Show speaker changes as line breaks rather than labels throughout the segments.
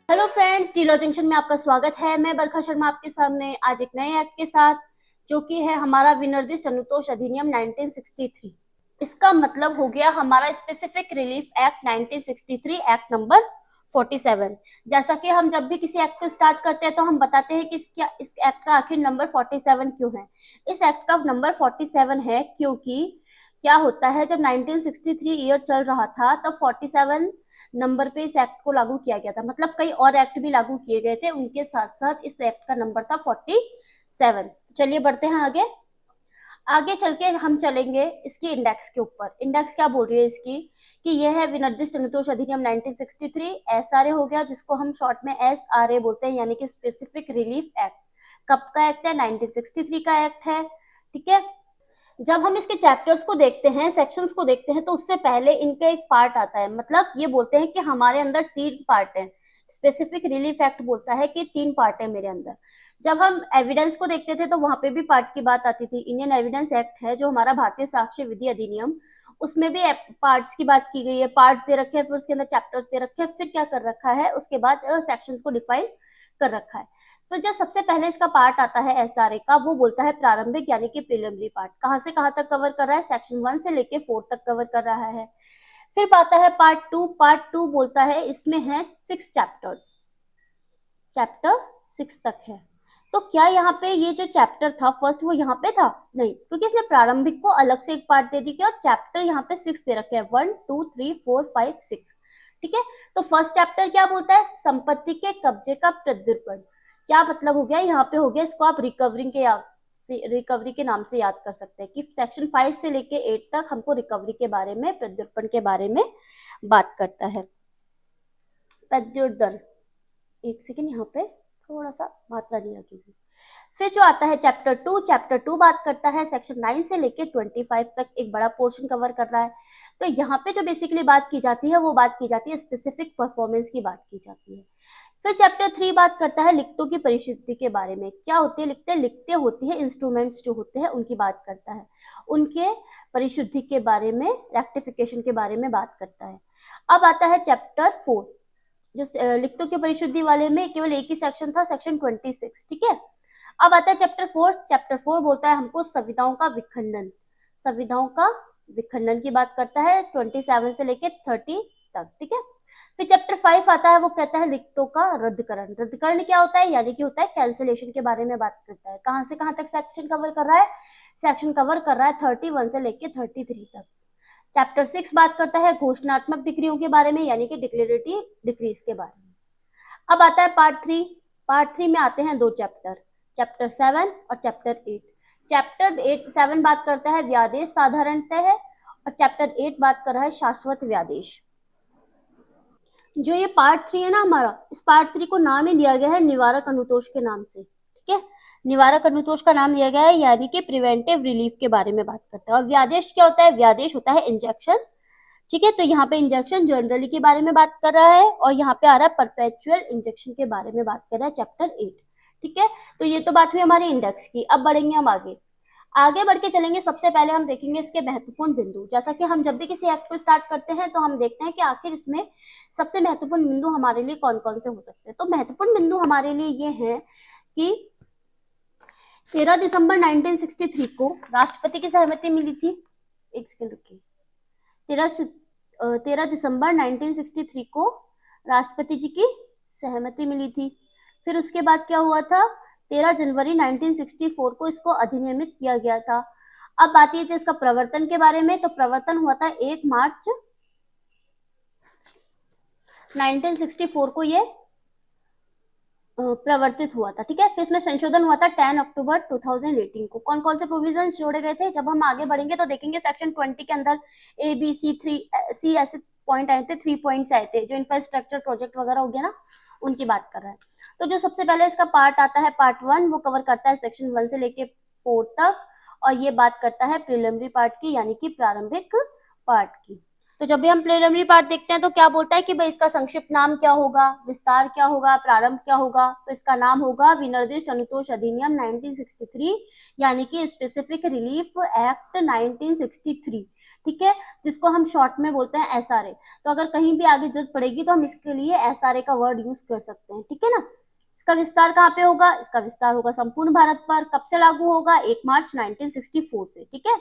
Hello friends, डीलो junction में आपका स्वागत है। मैं बरखा शर्मा आपके सामने आज एक नए एक्ट के साथ, जो कि है हमारा विनिर्दिष्ट अनुतोष अधिनियम 1963। इसका मतलब हो गया हमारा specific relief act 1963, act number 47। जैसा कि हम जब भी किसी एक्ट को स्टार्ट करते हैं तो हम बताते हैं कि इस एक्ट का आखिर नंबर 47 क्यों है। इस एक्ट का नंबर 47 है क्योंकि क्या होता है, जब 1963 ईयर चल रहा था तब 47 नंबर पे इस एक्ट को लागू किया गया था। मतलब कई और एक्ट भी लागू किए गए थे, उनके साथ साथ इस एक्ट का नंबर था 47। चलिए बढ़ते हैं आगे। आगे चल के हम चलेंगे इसकी इंडेक्स के ऊपर। इंडेक्स क्या बोल रही है इसकी कि यह है विनिर्दिष्ट अनुतोष अधिनियम 1963 एसआरए हो गया, जिसको हम शॉर्ट में एसआरए बोलते हैं, यानी कि स्पेसिफिक रिलीफ एक्ट। कब का एक्ट है? 1963 का एक्ट है। ठीक है। जब हम इसके चैप्टर्स को देखते हैं, सेक्शंस को देखते हैं, तो उससे पहले इनका एक पार्ट आता है। मतलब ये बोलते हैं कि हमारे अंदर 3 पार्ट हैं। स्पेसिफिक रिलीफ एक्ट बोलता है कि 3 पार्ट है मेरे अंदर। जब हम एविडेंस को देखते थे तो वहां पे भी पार्ट की बात आती थी। इंडियन एविडेंस एक्ट है जो हमारा भारतीय साक्ष्य विधि अधिनियम, उसमें भी पार्ट्स की बात की गई है। पार्ट्स दे रखे हैं, फिर उसके अंदर चैप्टर्स दे रखे हैं, फिर क्या कर रखा है, उसके बाद सेक्शंस को डिफाइन कर रखा है। तो जो सबसे पहले इसका पार्ट आता है एसआरए का, वो बोलता है प्रारंभिक यानी कि प्रिलिमिनरी पार्ट। कहां से कहां तक कवर कर रहा है? सेक्शन 1 से लेके 4 तक कवर कर रहा है। फिर आता है पार्ट 2। पार्ट 2 बोलता है, इसमें है 6 चैप्टर्स, चैप्टर 6 तक है। तो क्या यहाँ पे ये जो चैप्टर था फर्स्ट, वो यहाँ पे था? नहीं, क्योंकि इसने प्रारंभिक को अलग से एक पार्ट दे दी और चैप्टर यहाँ पे 6 दे रखे हैं, 1 2 3 4 5 6। ठीक है। तो फर्स्ट चैप्टर क्या बोलता है? संपत्ति के कब्जे का प्रत्युत्पन्न। क्या मतलब हो गया यहाँ पे? हो गया, इसको आप रिकवरी के नाम से याद कर सकते हैं कि सेक्शन 5 से लेके 8 तक हमको रिकवरी के बारे में, प्रत्युत्पन्न के बारे में बात करता है। प्रत्युत्पन्न, एक सेकेंड, यहाँ पे थोड़ा सा मात्रा नहीं लगेगी। फिर जो आता है चैप्टर 2, चैप्टर 2 बात करता है सेक्शन 9 से लेके 25 तक, एक बड़ा पोर्शन कवर कर रहा है। तो यहाँ पे जो बेसिकली बात की जाती है, वो बात की जाती है स्पेसिफिक परफॉर्मेंस की बात की जाती है। फिर चैप्टर 3 बात करता है लिखतों की परिशुद्धि के बारे में। क्या होती है लिखते? लिखते होती है इंस्ट्रूमेंट्स जो होते हैं उनकी बात करता है, उनके परिशुद्धि के बारे में, रेक्टिफिकेशन के बारे में बात करता है। अब आता है चैप्टर 4, जो लिखतों की परिशुद्धि वाले में केवल एक ही सेक्शन था, सेक्शन 26। ठीक है। अब आता है चैप्टर 4। चैप्टर 4 बोलता है हमको संविधाओं का विखंडन। संविधाओं का विखंडन की बात करता है 27 से लेके 30 तक। ठीक है। फिर चैप्टर 5 आता है, वो कहता है लिखतों का रद्दकरण। रद्दकरण क्या होता है? यानी कि होता है कैंसिलेशन के बारे में बात करता है। कहां से कहां तक सेक्शन कवर कर रहा है? सेक्शन कवर कर रहा है 31 से लेके 33 तक। चैप्टर 6 बात करता है घोषणात्मक डिक्रियों के बारे में, यानी कि डिक्लेरेटिव डिक्रीज के बारे में। अब आता है पार्ट 3। पार्ट 3 में आते हैं 2 चैप्टर, चैप्टर 7 और चैप्टर 8। चैप्टर 7 बात करता है व्यादेश साधारणतः है, और चैप्टर 8 बात कर रहा है शाश्वत व्यादेश। जो ये पार्ट 3 है ना हमारा, इस पार्ट 3 को नाम ही दिया गया है निवारक अनुतोष के नाम से। ठीक है। निवारक अनुतोष का नाम दिया गया है, यानी कि प्रिवेंटिव रिलीफ के बारे में बात करता है। और व्यादेश क्या होता है? व्यादेश होता है इंजेक्शन। ठीक है। तो यहाँ पे इंजेक्शन जनरली के बारे में बात कर रहा है, और यहाँ पे आ रहा है परपेचुअल इंजेक्शन के बारे में बात कर रहा है चैप्टर 8। ठीक है। तो ये तो बात हुई हमारी इंडेक्स की। अब बढ़ेंगे हम आगे। आगे बढ़ के चलेंगे। सबसे पहले हम देखेंगे इसके महत्वपूर्ण बिंदु। जैसा कि हम जब भी किसी एक्ट को स्टार्ट करते हैं तो हम देखते हैं कि आखिर इसमें सबसे महत्वपूर्ण बिंदु हमारे लिए कौन कौन से हो सकते हैं। तो महत्वपूर्ण बिंदु हमारे लिए ये है कि 13 दिसंबर 1963 को राष्ट्रपति की सहमति मिली थी। एक सेकंड रुकिए। 13 दिसंबर 1963 को राष्ट्रपति जी की सहमति मिली थी। फिर उसके बाद क्या हुआ था? 13 जनवरी 1964 को इसको अधिनियमित किया गया था। अब बात ये थी इसका प्रवर्तन के बारे में। तो प्रवर्तन हुआ था 1 मार्च 1964 को ये प्रवर्तित हुआ था। ठीक है। फिर इसमें संशोधन हुआ था 10 अक्टूबर 2018 को। कौन कौन से प्रोविजंस जोड़े गए थे? जब हम आगे बढ़ेंगे तो देखेंगे सेक्शन 20 के अंदर ए बी सी 3 सी ऐसे पॉइंट आए थे, 3 पॉइंट्स आए थे, जो इंफ्रास्ट्रक्चर प्रोजेक्ट वगैरह हो गया ना, उनकी बात कर रहा है। तो जो सबसे पहले इसका पार्ट आता है, पार्ट 1, वो कवर करता है सेक्शन 1 से लेके 4 तक, और ये बात करता है प्रिलिमिनरी पार्ट की, यानी कि प्रारंभिक पार्ट की। तो जब भी हम प्रिलिमिनरी पार्ट देखते हैं तो क्या बोलता है कि भाई इसका संक्षिप्त नाम क्या होगा, विस्तार क्या होगा, प्रारंभ क्या होगा। तो इसका नाम होगा विनिर्दिष्ट अनुतोष अधिनियम 1963, यानी कि स्पेसिफिक रिलीफ एक्ट 1963, ठीक है, जिसको हम शॉर्ट में बोलते हैं एसआरए। तो अगर कहीं भी आगे जरूरत पड़ेगी तो हम इसके लिए एसआरए का वर्ड यूज कर सकते हैं, ठीक है ना। इसका विस्तार कहाँ पे होगा, इसका विस्तार होगा संपूर्ण भारत पर। कब से लागू होगा, 1 मार्च 1964 से, ठीक है।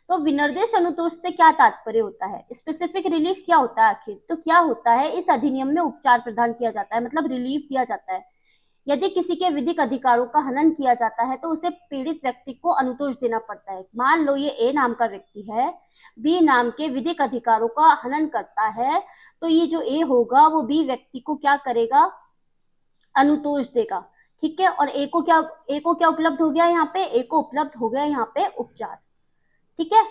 तो विनिर्दिष्ट अनुतोष से क्या तात्पर्य होता है, स्पेसिफिक रिलीफ क्या होता है आखिर, तो क्या होता है, इस अधिनियम में उपचार प्रदान किया जाता है, मतलब रिलीफ दिया जाता है। यदि किसी के विधिक अधिकारों का हनन किया जाता है तो उसे पीड़ित व्यक्ति को अनुतोष देना पड़ता है। मान लो ये ए नाम का व्यक्ति है, बी नाम के विधिक अधिकारों का हनन करता है, तो ये जो ए होगा वो बी व्यक्ति को क्या करेगा, अनुतोष देगा, ठीक है। और ए को क्या उपलब्ध हो गया यहाँ पे, ए को उपलब्ध हो गया यहाँ पे उपचार, ठीक है।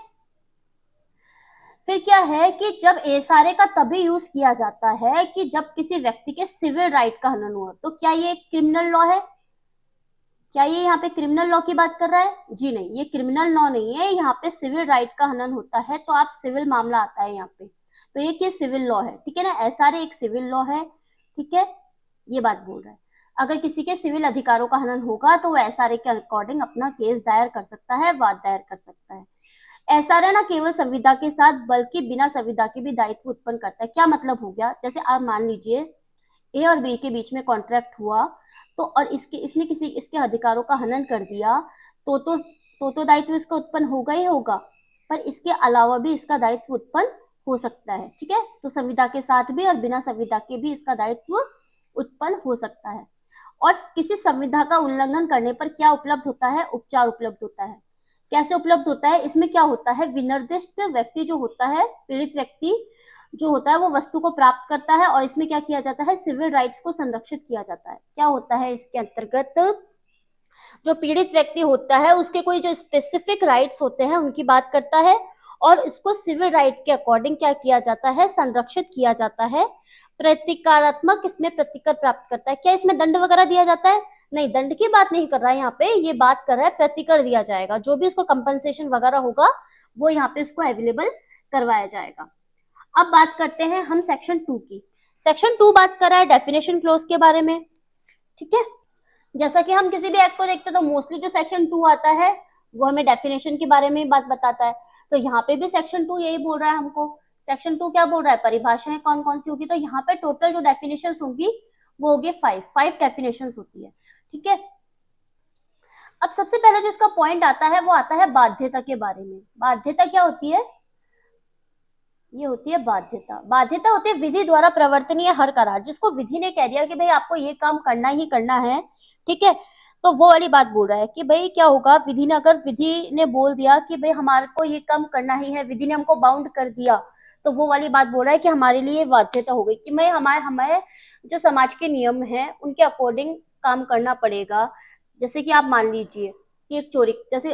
फिर क्या है कि जब एसआरए का तभी यूज किया जाता है कि जब किसी व्यक्ति के सिविल राइट का हनन हुआ। तो क्या ये क्रिमिनल लॉ है, क्या ये यहाँ पे क्रिमिनल लॉ की बात कर रहा है, जी नहीं, ये क्रिमिनल लॉ नहीं है, यहाँ पे सिविल राइट का हनन होता है तो आप सिविल मामला आता है यहाँ पे। तो ये क्या सिविल लॉ है, ठीक है ना, एसआरए एक सिविल लॉ है, ठीक है, ये बात बोल रहा है। अगर किसी के सिविल अधिकारों का हनन होगा तो वो एसआरए के अकॉर्डिंग अपना केस दायर कर सकता है, वाद दायर कर सकता है। एसआरए ना केवल संविदा के साथ बल्कि बिना संविदा के भी दायित्व उत्पन्न करता है। क्या मतलब हो गया, जैसे आप मान लीजिए ए और बी के बीच में कॉन्ट्रैक्ट हुआ, तो और इसने किसी इसके अधिकारों का हनन कर दिया, तो दायित्व इसका उत्पन्न होगा ही होगा, पर इसके अलावा भी इसका दायित्व उत्पन्न हो सकता है, ठीक है। तो संविदा के साथ भी और बिना संविदा के भी इसका दायित्व उत्पन्न हो सकता है। और किसी संविधा का उल्लंघन करने पर क्या उपलब्ध होता है, उपचार उपलब्ध होता है। कैसे उपलब्ध होता है, इसमें क्या होता है, विनिर्दिष्ट व्यक्ति जो होता है, पीड़ित व्यक्ति जो होता है वो वस्तु को प्राप्त करता है और इसमें क्या किया जाता है, सिविल राइट्स को संरक्षित किया जाता है। क्या होता है इसके अंतर्गत, जो पीड़ित व्यक्ति होता है उसके कोई जो स्पेसिफिक राइट्स होते हैं उनकी बात करता है और इसको सिविल राइट के अकॉर्डिंग क्या किया जाता है, संरक्षित किया जाता है। प्रतिकारात्मक इसमें प्रतिकर प्राप्त करता है। क्या इसमें दंड वगैरह दिया जाता है, नहीं, दंड की बात नहीं कर रहा है यहाँ पे, ये बात कर रहा है प्रतिकर दिया जाएगा, जो भी उसको कंपनसेशन वगैरह होगा वो यहाँ पे इसको अवेलेबल करवाया जाएगा। अब बात करते हैं हम सेक्शन 2 की। सेक्शन 2 बात कर रहा है डेफिनेशन क्लोज के बारे में, ठीक है। जैसा कि हम किसी भी एक्ट को देखते हैं तो मोस्टली जो सेक्शन 2 आता है वो हमें डेफिनेशन के बारे में बात बताता है। तो यहाँ पे भी सेक्शन 2 यही बोल रहा है हमको। सेक्शन 2 क्या बोल रहा है, परिभाषाएं कौन कौन सी होगी, तो यहाँ पे टोटल जो डेफिनेशंस होंगी वो होगी 5 डेफिनेशंस होती है, ठीक है। अब सबसे पहले जो इसका पॉइंट आता है वो आता है बाध्यता के बारे में। बाध्यता क्या होती है, ये होती है बाध्यता। बाध्यता होती है विधि द्वारा प्रवर्तनीय हर करार, जिसको विधि ने कह दिया कि भाई आपको ये काम करना ही करना है, ठीक है। तो वो वाली बात बोल रहा है कि भाई क्या होगा, विधि ने अगर विधि ने बोल दिया कि भाई हमारे को ये काम करना ही है, विधि ने हमको बाउंड कर दिया, तो वो वाली बात बोल रहा है कि हमारे लिए बाध्यता हो गई कि भाई हमें जो समाज के नियम है उनके अकॉर्डिंग काम करना पड़ेगा। जैसे कि आप मान लीजिए कि एक चोरी, जैसे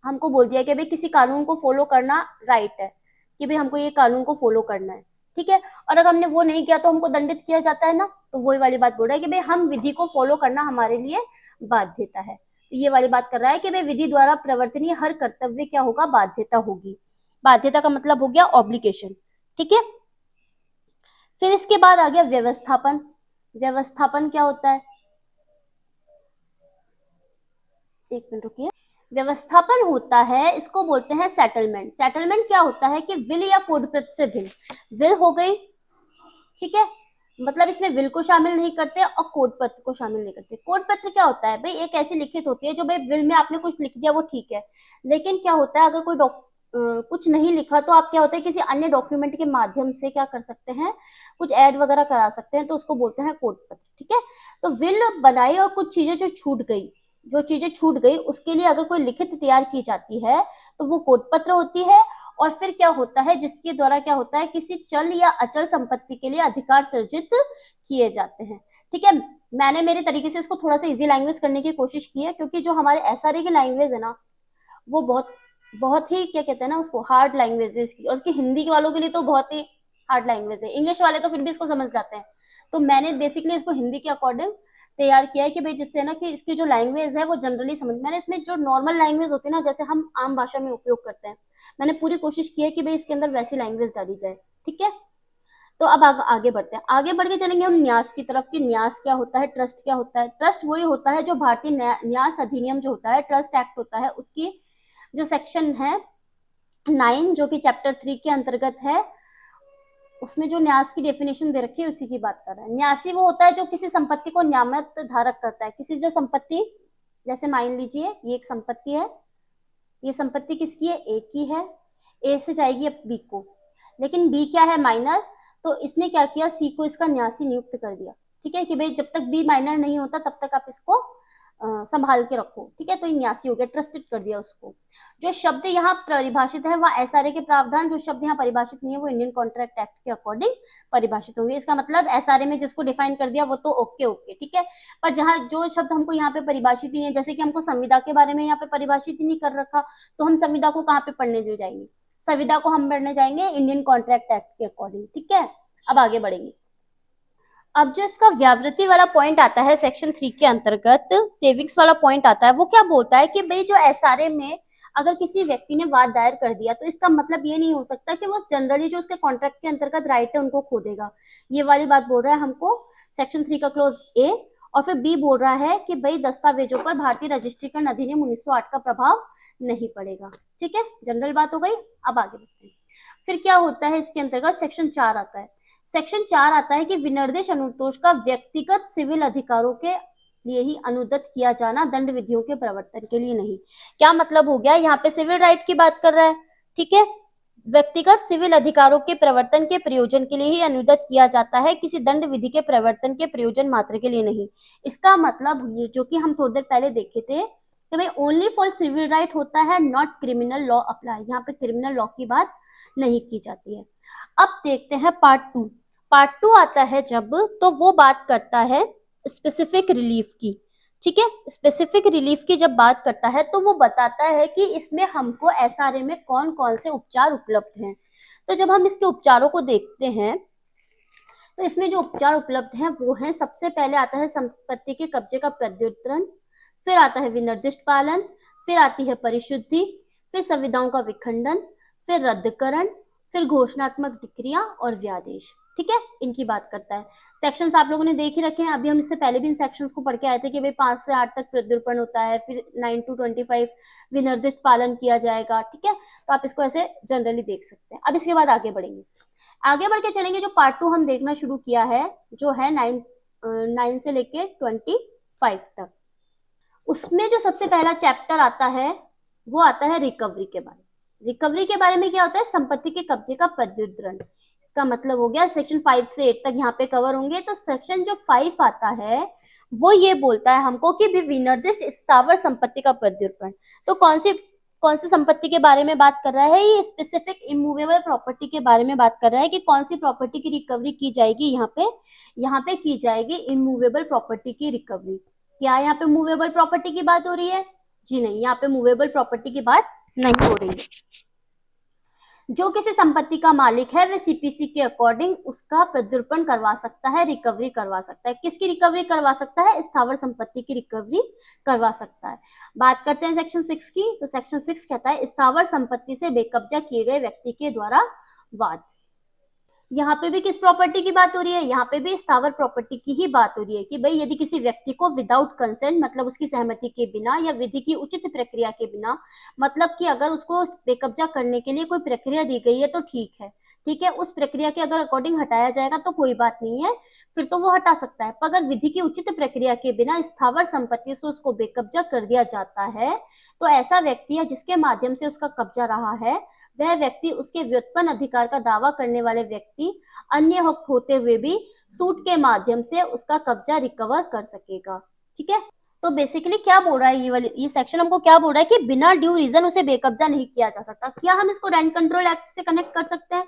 हमको बोल दिया कि भाई किसी कानून को फॉलो करना राइट है, कि भाई हमको ये कानून को फॉलो करना है, ठीक है, और अगर हमने वो नहीं किया तो हमको दंडित किया जाता है ना। तो वही वाली बात बोल रहा है कि भाई हम विधि को फॉलो करना हमारे लिए बाध्यता है। तो ये वाली बात कर रहा है कि भाई विधि द्वारा प्रवर्तनीय हर कर्तव्य क्या होगा, बाध्यता होगी। बाध्यता का मतलब हो गया ऑब्लिगेशन, ठीक है। फिर इसके बाद आ गया व्यवस्थापन। व्यवस्थापन क्या होता है, एक मिनट रुकिए। व्यवस्थापन होता है, इसको बोलते हैं सेटलमेंट। सेटलमेंट क्या होता है कि विल या कोडप्रत से विल हो गई, ठीक है, मतलब इसमें विल को शामिल नहीं करते और कोड पत्र को शामिल नहीं करते। कोड पत्र क्या होता है भाई, एक ऐसी लिखित होती है जो भाई विल में आपने कुछ लिख दिया वो ठीक है, लेकिन क्या होता है अगर कोई कुछ नहीं लिखा तो आप क्या होता है किसी अन्य डॉक्यूमेंट के माध्यम से क्या कर सकते हैं, कुछ ऐड वगैरह करा सकते हैं, तो उसको बोलते हैं कोड पत्र, ठीक है। तो विल बनाई और कुछ चीजें जो चीजें छूट गई उसके लिए अगर कोई लिखित तैयार की जाती है तो वो कोड पत्र होती है। और फिर क्या होता है, जिसके द्वारा क्या होता है किसी चल या अचल संपत्ति के लिए अधिकार सर्जित किए जाते हैं, ठीक है। मैंने मेरे तरीके से इसको थोड़ा सा इजी लैंग्वेज करने की कोशिश की है, क्योंकि जो हमारे एसआरए की लैंग्वेज है ना वो बहुत बहुत ही क्या कहते हैं ना उसको हार्ड लैंग्वेज है इसकी, और उसकी हिंदी वालों के लिए तो बहुत ही हार्ड लैंग्वेज है, इंग्लिश वाले तो फिर भी इसको समझ जाते हैं। तो मैंने बेसिकली इसको हिंदी के अकॉर्डिंग तैयार किया है कि भाई जिससे ना कि इसकी जो लैंग्वेज है वो जनरली समझ, मैंने इसमें जो नॉर्मल लैंग्वेज होती है ना जैसे हम आम भाषा में उपयोग करते हैं, मैंने पूरी कोशिश की है कि भाई इसके अंदर वैसी लैंग्वेज डाली जाए। ठीक है, तो अब आगे बढ़ते हैं, आगे बढ़ के चलेंगे हम न्यास की तरफ कि न्यास क्या होता है, ट्रस्ट क्या होता है। ट्रस्ट वही होता है जो भारतीय न्यास अधिनियम जो होता है, ट्रस्ट एक्ट होता है, उसकी जो सेक्शन है 9 जो कि चैप्टर 3 के अंतर्गत है, उसमें जो न्यास की डेफिनेशन दे रखी है उसी की बात कर रहे हैं। न्यासी वो होता है जो किसी संपत्ति को न्यामत धारक करता है, किसी जो संपत्ति, जैसे मान लीजिए ये एक संपत्ति है, ये संपत्ति किसकी है, ए की है, ए से जाएगी अब बी को, लेकिन बी क्या है, माइनर, तो इसने क्या किया, सी को इसका न्यासी नियुक्त कर दिया। ठीक है, कि भाई जब तक बी माइनर नहीं होता तब तक आप इसको संभाल के रखो। ठीक है, तो ये न्यासी हो गया, ट्रस्टेड कर दिया उसको। जो शब्द यहाँ परिभाषित है वह एसआरए के प्रावधान, जो शब्द यहाँ परिभाषित नहीं है वो इंडियन कॉन्ट्रैक्ट एक्ट के अकॉर्डिंग परिभाषित होंगे। इसका मतलब एसआरए में जिसको डिफाइन कर दिया वो तो ओके ओके, ठीक है, पर जहाँ जो शब्द हमको यहाँ पे परिभाषित ही नहीं है, जैसे कि हमको संविदा के बारे में यहाँ पे परिभाषित ही नहीं कर रखा, तो हम संविदा को कहाँ पे पढ़ने जाएंगे, संविदा को हम पढ़ने जाएंगे इंडियन कॉन्ट्रैक्ट एक्ट के अकॉर्डिंग। ठीक है, अब आगे बढ़ेंगे। अब जो इसका व्यावृत्ति वाला पॉइंट आता है सेक्शन 3 के अंतर्गत, सेविंग्स वाला पॉइंट आता है, वो क्या बोलता है कि भाई जो एसआरए में अगर किसी व्यक्ति ने वाद दायर कर दिया तो इसका मतलब ये नहीं हो सकता कि वो जनरली जो उसके कॉन्ट्रैक्ट के अंतर्गत राइट है उनको खो देगा। ये वाली बात बोल रहा है हमको सेक्शन 3 का क्लोज ए, और फिर बी बोल रहा है कि भाई दस्तावेजों पर भारतीय रजिस्ट्रीकरण अधिनियम 1908 का प्रभाव नहीं पड़ेगा। ठीक है, जनरल बात हो गई। अब आगे बढ़ते हैं, फिर क्या होता है इसके अंतर्गत सेक्शन 4 आता है। सेक्शन 4 आता है कि विनिर्देश अनुतोष का व्यक्तिगत सिविल अधिकारों के लिए ही अनुदत किया जाना, दंड विधियों के प्रवर्तन के लिए नहीं। क्या मतलब हो गया, यहाँ पे सिविल राइट की बात कर रहा है। ठीक है, व्यक्तिगत सिविल अधिकारों के प्रवर्तन के प्रयोजन के लिए ही अनुदत किया जाता है, किसी दंड विधि के प्रवर्तन के प्रयोजन मात्र के लिए नहीं। इसका मतलब ये जो कि हम थोड़ी देर पहले देखे थे कि भाई ओनली फॉर सिविल राइट होता है, नॉट क्रिमिनल लॉ अप्लाई, यहाँ पे क्रिमिनल लॉ की बात नहीं की जाती है। अब देखते हैं पार्ट 2। पार्ट 2 आता है जब, तो वो बात करता है स्पेसिफिक रिलीफ की। ठीक है, स्पेसिफिक रिलीफ की जब बात करता है तो वो बताता है कि इसमें हमको एसआरए में कौन कौन से उपचार उपलब्ध हैं। तो जब हम इसके उपचारों को देखते हैं तो इसमें जो उपचार उपलब्ध हैं वो हैं, सबसे पहले आता है संपत्ति के कब्जे का प्रत्युत्तरण, फिर आता है विनिर्दिष्ट पालन, फिर आती है परिशुद्धि, फिर संविदाओं का विखंडन, फिर रद्दकरण, फिर घोषणात्मक डिक्रिया और व्यादेश। ठीक है, इनकी बात करता है। सेक्शंस आप लोगों ने देख ही रखे हैं, अभी हम इससे पहले भी इन सेक्शंस को पढ़ के आए थे कि भाई 5 से 8 तक प्रत्युत्पन्न होता है, फिर 9 to 25 विनिर्दिष्ट पालन किया जाएगा। ठीक है, तो आप इसको ऐसे जनरली देख सकते हैं। अब इसके बाद आगे बढ़ेंगे, आगे बढ़ के चलेंगे। जो पार्ट 2 हम देखना शुरू किया है जो है 9 से लेके 25 तक, उसमें जो सबसे पहला चैप्टर आता है वो आता है रिकवरी के बारे में। रिकवरी के बारे में क्या होता है, संपत्ति के कब्जे का प्रत्युत्तरण। इसका मतलब हो गया सेक्शन 5 से 8 तक यहाँ पे कवर होंगे। तो सेक्शन जो 5 आता है वो ये बोलता है हमको कि विनिर्दिष्ट स्थावर संपत्ति का प्रत्युत्तरण। तो कौन सी संपत्ति के बारे में बात कर रहा है, ये स्पेसिफिक इमूवेबल प्रॉपर्टी के बारे में बात कर रहा है कि कौन सी प्रॉपर्टी की रिकवरी की जाएगी। यहाँ पे की जाएगी इमूवेबल प्रॉपर्टी की रिकवरी। क्या यहाँ पे मूवेबल प्रॉपर्टी की बात हो रही है? जी नहीं, यहाँ पे मूवेबल प्रॉपर्टी की बात नहीं हो रही है। जो किसी संपत्ति का मालिक है वह सीपीसी के अकॉर्डिंग उसका प्रत्युत्पन्न करवा सकता है, रिकवरी करवा सकता है। किसकी रिकवरी करवा सकता है? स्थावर संपत्ति की रिकवरी करवा सकता है। बात करते हैं सेक्शन 6 की। तो सेक्शन 6 कहता है स्थावर संपत्ति से बेकब्जा किए गए व्यक्ति के द्वारा वाद। यहाँ पे भी किस प्रॉपर्टी की बात हो रही है? यहाँ पे भी स्थावर प्रॉपर्टी की ही बात हो रही है कि भाई यदि किसी व्यक्ति को विदाउट कंसेंट, मतलब उसकी सहमति के बिना या विधि की उचित प्रक्रिया के बिना, मतलब कि अगर उसको बेकब्जा करने के लिए कोई प्रक्रिया दी गई है तो ठीक है, ठीक है, उस प्रक्रिया के अगर अकॉर्डिंग हटाया जाएगा तो कोई बात नहीं है, फिर तो वो हटा सकता है। पर अगर विधि की उचित प्रक्रिया के बिना स्थावर संपत्ति से उसको बेकब्जा कर दिया जाता है तो ऐसा व्यक्ति है जिसके माध्यम से उसका कब्जा रहा है, वह व्यक्ति उसके व्युत्पन्न अधिकार का दावा करने वाले व्यक्ति अन्य हक होते हुए भी सूट के माध्यम से उसका कब्जा रिकवर कर सकेगा। ठीक है, तो बेसिकली क्या बोल रहा है ये सेक्शन हमको क्या बोल रहा है कि बिना ड्यू रीजन उसे बेकब्जा नहीं किया जा सकता। क्या हम इसको रेंट कंट्रोल एक्ट से कनेक्ट कर सकते हैं?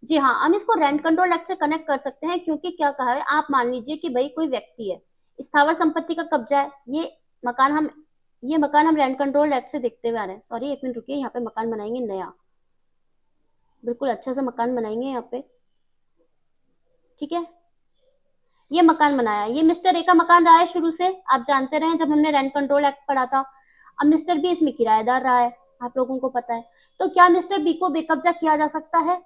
जी हाँ, हम इसको रेंट कंट्रोल एक्ट से कनेक्ट कर सकते हैं, क्योंकि क्या कहा है, आप मान लीजिए कि भाई कोई व्यक्ति है, स्थावर संपत्ति का कब्जा है, ये मकान हम रेंट कंट्रोल एक्ट से देखते हुए आ रहे हैं। सॉरी, 1 मिनट रुकिए, यहाँ पे मकान बनाएंगे नया, बिल्कुल अच्छा सा मकान बनाएंगे यहाँ पे। ठीक है, ये मकान बनाया, ये मिस्टर ए का मकान रहा है शुरू से, आप जानते रहे जब हमने रेंट कंट्रोल एक्ट पढ़ा था। अब मिस्टर बी इसमें किराएदार रहा है, आप लोगों को पता है। तो क्या मिस्टर बी को बेकब्जा किया जा सकता है?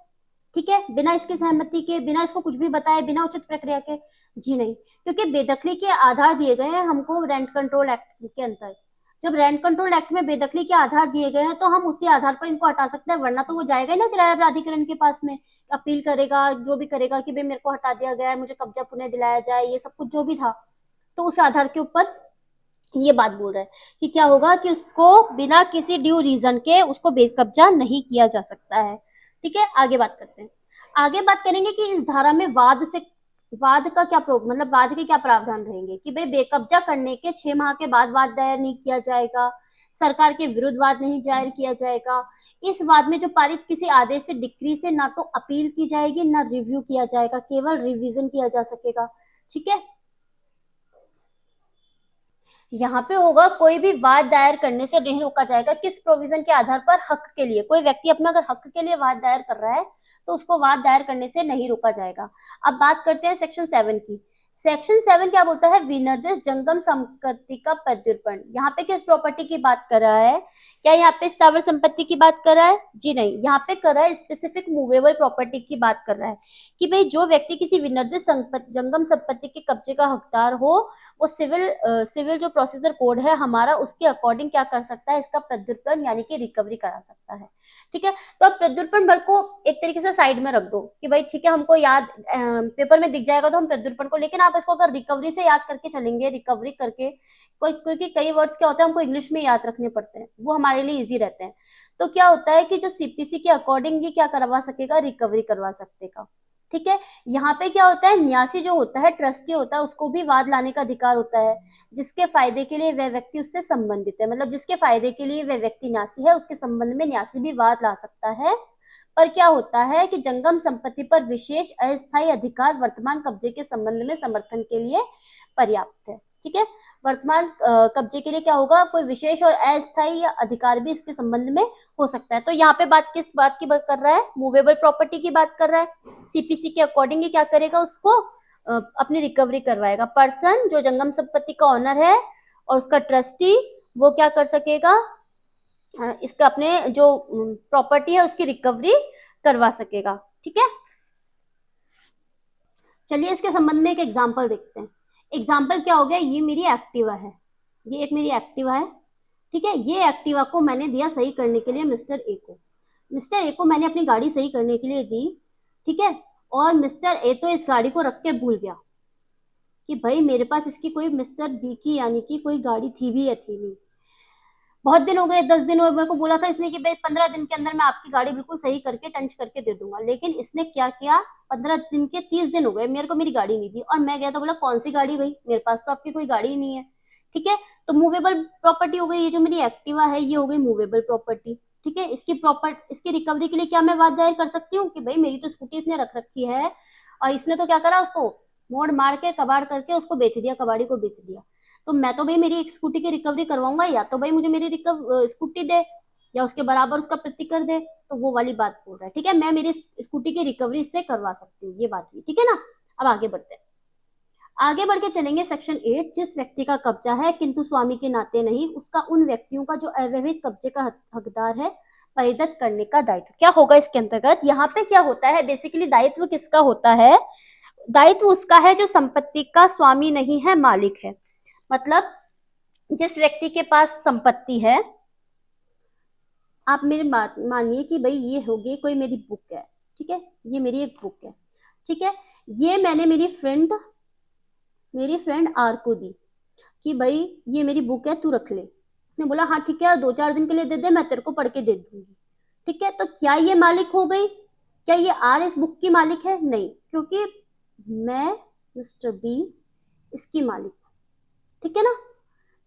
ठीक है, बिना इसकी सहमति के, बिना इसको कुछ भी बताए, बिना उचित प्रक्रिया के? जी नहीं, क्योंकि बेदखली के आधार दिए गए हैं हमको रेंट कंट्रोल एक्ट के अंतर्गत। जब रेंट कंट्रोल एक्ट में बेदखली के आधार दिए गए हैं तो हम उसी आधार पर इनको हटा सकते हैं, वरना तो वो जाएगा ही ना किराया प्राधिकरण के पास में, अपील करेगा, जो भी करेगा कि भाई मेरे को हटा दिया गया है, मुझे कब्जा पुनः दिलाया जाए, ये सब कुछ जो भी था। तो उस आधार के ऊपर ये बात बोल रहा है कि क्या होगा कि उसको बिना किसी ड्यू रीजन के उसको बेकब्जा नहीं किया जा सकता है। ठीक है, आगे बात करते हैं। आगे बात करेंगे कि इस धारा में वाद का क्या मतलब वाद के क्या प्रावधान रहेंगे कि भाई बेकब्जा करने के 6 माह के बाद वाद दायर नहीं किया जाएगा, सरकार के विरुद्ध वाद नहीं दायर किया जाएगा, इस वाद में जो पारित किसी आदेश से डिक्री से ना तो अपील की जाएगी ना रिव्यू किया जाएगा, केवल रिवीजन किया जा सकेगा। ठीक है, यहाँ पे होगा कोई भी वाद दायर करने से नहीं रोका जाएगा, किस प्रोविजन के आधार पर? हक के लिए। कोई व्यक्ति अपना अगर हक के लिए वाद दायर कर रहा है तो उसको वाद दायर करने से नहीं रोका जाएगा। अब बात करते हैं सेक्शन 7 की। सेक्शन 7 क्या बोलता है? विनिर्दिष्ट जंगम संपत्ति का प्रत्युर्पण। यहाँ पे किस प्रॉपर्टी की बात कर रहा है? क्या यहाँ पे स्थावर संपत्ति की बात कर रहा है? जी नहीं, यहाँ पे कर रहा है स्पेसिफिक मूवेबल प्रॉपर्टी की बात कर रहा है कि भाई जो व्यक्ति किसी विनिर्दिष्ट जंगम संपत्ति के कब्जे का हकदार हो, वो सिविल जो प्रोसीजर कोड है हमारा, उसके अकॉर्डिंग क्या कर सकता है? इसका प्रत्युर्पण यानी कि रिकवरी करा सकता है। ठीक है, तो अब प्रत्युर्पण भर को एक तरीके से साइड में रख दो कि भाई ठीक है, हमको याद पेपर में दिख जाएगा तो हम प्रत्युर्पण को, लेकिन आप इसको अगर रिकवरी से याद करके चलेंगे, रिकवरी करके, क्योंकि कई वर्ड्स क्या होता है हमको इंग्लिश में याद रखने पड़ते हैं, वो हमारे लिए इजी रहते हैं। तो क्या होता है कि जो सीपीसी के अकॉर्डिंग ये क्या करवा सकेगा? रिकवरी करवा सकेगा। ठीक है, यहाँ पे क्या होता है, न्यासी जो होता है, ट्रस्टी होता है, उसको भी वाद लाने का अधिकार होता है, जिसके फायदे के लिए वह व्यक्ति उससे संबंधित है, मतलब जिसके फायदे के लिए वह व्यक्ति न्यासी है, उसके संबंध में न्यासी भी वाद ला सकता है। पर क्या होता है कि जंगम संपत्ति पर विशेष अस्थायी अधिकार वर्तमान कब्जे के संबंध में समर्थन के लिए पर्याप्त है। ठीक है, वर्तमान कब्जे के लिए क्या होगा? कोई विशेष और अस्थायी अधिकार भी इसके संबंध में हो सकता है। तो यहाँ पे बात किस बात की बात कर रहा है? मूवेबल प्रॉपर्टी की बात कर रहा है। सीपीसी के अकॉर्डिंग क्या करेगा? उसको अपनी रिकवरी करवाएगा। पर्सन जो जंगम संपत्ति का ऑनर है और उसका ट्रस्टी, वो क्या कर सकेगा? इसका अपने जो प्रॉपर्टी है उसकी रिकवरी करवा सकेगा। ठीक है, चलिए इसके संबंध में एक एग्जांपल देखते हैं। एग्जांपल क्या हो गया? ये मेरी एक्टिवा है, ये एक मेरी एक्टिवा है। ठीक है, ये एक्टिवा को मैंने दिया सही करने के लिए मिस्टर ए को। मिस्टर ए को मैंने अपनी गाड़ी सही करने के लिए दी। ठीक है, और मिस्टर ए तो इस गाड़ी को रख के भूल गया कि भाई मेरे पास इसकी कोई मिस्टर बी की यानी कि कोई गाड़ी थी भी या थी नहीं। बहुत दिन हो गए, 10 दिन हो गए, मेरे को बोला था इसने कि भाई 15 दिन के अंदर मैं आपकी गाड़ी बिल्कुल सही करके टंच करके दे दूंगा, लेकिन इसने क्या किया? 15 दिन के 30 दिन हो गए, मेरे को मेरी गाड़ी नहीं दी, और मैं गया तो बोला कौन सी गाड़ी भाई, मेरे पास तो आपकी कोई गाड़ी ही नहीं है। ठीक है, तो मूवेबल प्रॉपर्टी हो गई, ये जो मेरी एक्टिवा है ये हो गई मूवेबल प्रॉपर्टी। ठीक है, इसकी रिकवरी के लिए क्या मैं वाद दायर कर सकती हूँ कि भाई मेरी तो स्कूटी इसने रख रखी है और इसने तो क्या करा, उसको मोड़ मार के कबाड़ करके उसको बेच दिया, कबाड़ी को बेच दिया। तो मैं तो भाई मेरी एक स्कूटी की रिकवरी करवाऊंगा, या तो भाई मुझे मेरी स्कूटी दे या उसके बराबर उसका प्रति कर दे। तो वो वाली बात बोल रहा है। ठीक है, मैं मेरी स्कूटी की रिकवरी इससे करवा सकती हूँ, ये बात भी। ठीक है ना, अब आगे बढ़ते हैं। आगे बढ़ के चलेंगे सेक्शन 8। जिस व्यक्ति का कब्जा है किंतु स्वामी के नाते नहीं, उसका उन व्यक्तियों का जो अवैधिक कब्जे का हकदार है परिदत्त करने का दायित्व। क्या होगा इसके अंतर्गत? यहाँ पे क्या होता है, बेसिकली दायित्व किसका होता है? दायित्व उसका है जो संपत्ति का स्वामी नहीं है, मालिक है। मतलब जिस व्यक्ति के पास संपत्ति है, आप मेरी बात मानिए कि भाई ये होगी कोई मेरी बुक है। ठीक है, ये मेरी एक बुक है। ठीक है, ये मैंने मेरी फ्रेंड आर को दी कि भाई ये मेरी बुक है, तू रख ले। उसने बोला हाँ ठीक है, 2-4 दिन के लिए दे दे, मैं तेरे को पढ़ के दे दूंगी। ठीक है, तो क्या ये मालिक हो गई? क्या ये आर इस बुक की मालिक है? नहीं, क्योंकि मैं मिस्टर बी इसकी मालिक हूँ। ठीक है ना,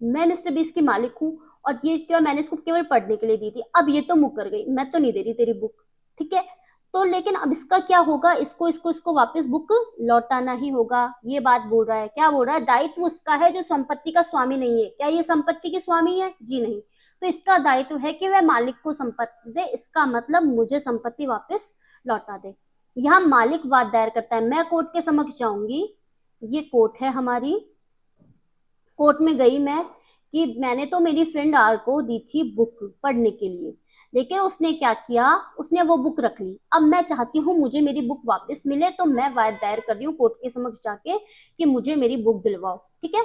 मैं मिस्टर बीस की मालिक हूँ और ये क्या मैंने इसको केवल पढ़ने के लिए दी थी। अब ये तो मुकर गई, मैं तो नहीं दे रही तेरी बुक। ठीक है, तो लेकिन अब इसका क्या होगा? इसको वापस बुक लौटाना ही होगा, ये बात बोल रहा है। क्या बोल रहा है? दायित्व उसका है जो संपत्ति का स्वामी नहीं है। क्या ये संपत्ति की स्वामी है? जी नहीं। तो इसका दायित्व है कि वह मालिक को संपत्ति दे, इसका मतलब मुझे संपत्ति वापस लौटा दे। यहाँ मालिक वाद दायर करता है, मैं कोर्ट के समक्ष जाऊंगी, ये कोर्ट है हमारी, कोर्ट में गई मैं कि मैंने तो मेरी फ्रेंड आर को दी थी बुक पढ़ने के लिए, लेकिन उसने क्या किया, उसने वो बुक रख ली। अब मैं चाहती हूँ मुझे मेरी बुक वापस मिले, तो मैं वाद दायर कर रही हूँ कोर्ट के समक्ष जाके कि मुझे मेरी बुक दिलवाओ। ठीक है,